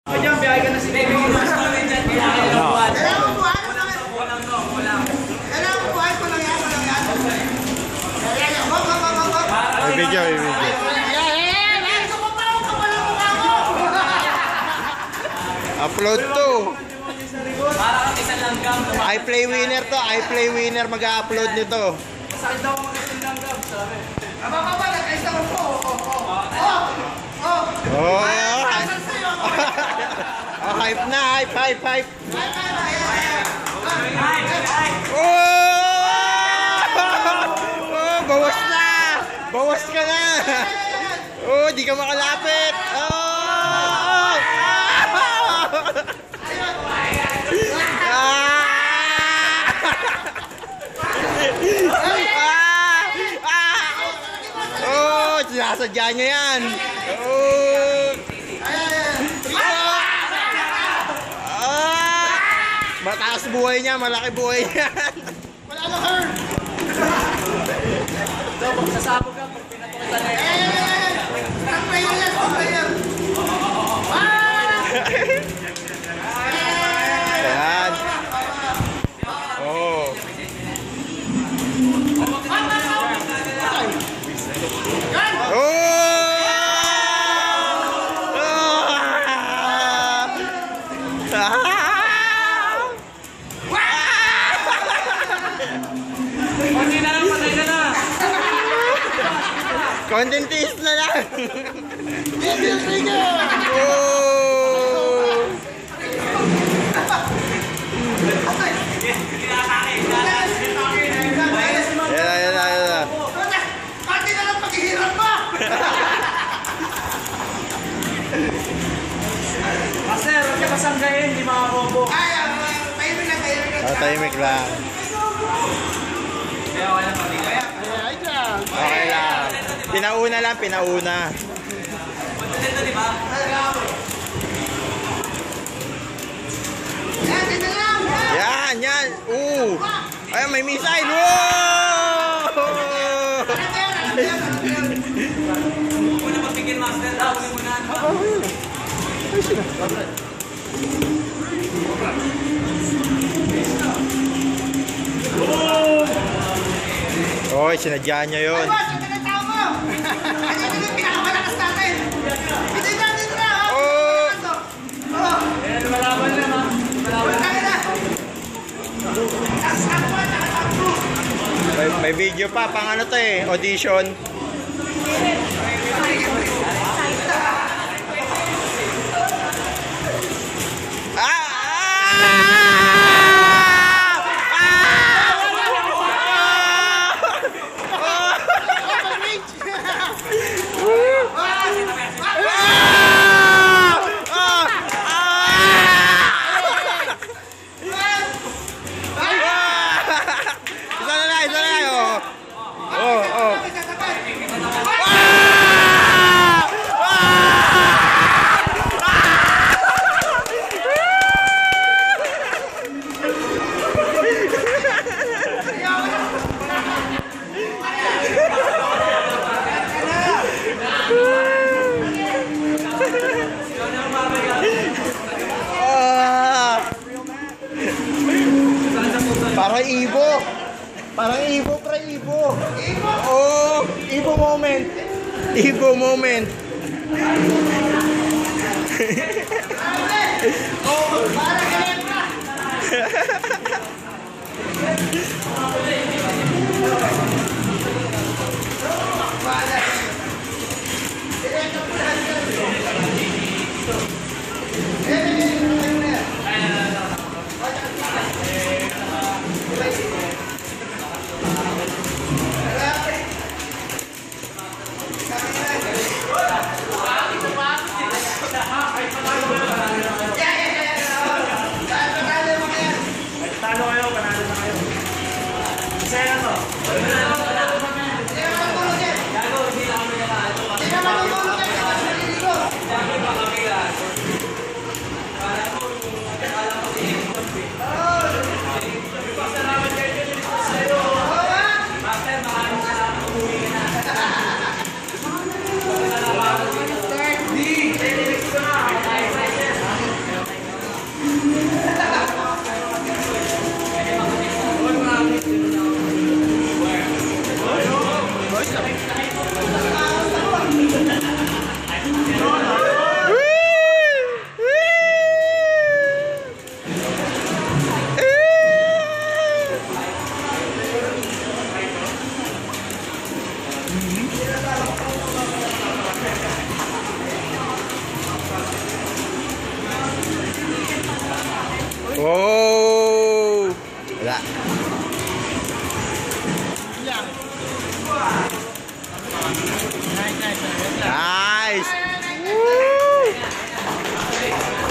Diyan, biyahe ka na si Baby. Video. Upload to. I play winner to. I play winner mag-upload nito. Sakit daw ang isang langgam, sabi. Aba, nag-ayos ako po. Oh. Hype na, hype. Oh, bawas ka na. Oh, di ka makalapit. Sinasadya niya yan. Mataas buhay niya, malaki buhay niya. Wala na, Herb. Daw, magsasabog ka pag pinatukitan na yan. Ayan. Oh. Konti na lang, patay ka na. Contentist na lang. Ayan. Pati na lang paghihirap pa! Master, huwag ka pasanggahin, di mga robo. Ay, tahimik lang. Kaya wala pati kaya. Okay lang. Pinauna lang. Dito, di ba? Yan. Ay, may missile. Wow! Una magpigil, Master. Huli mo na. Oy, sinadya niya yun. Boss, ito na tao mo! Ano yung pinakamalakas natin? Dito na! Ayan, lumalaban na, ma. Kaya na! May video pa, pang ano to audition. Parang Ibo, pre, Ibo. Oh, Ibo moment. Oh! Wala. Nice!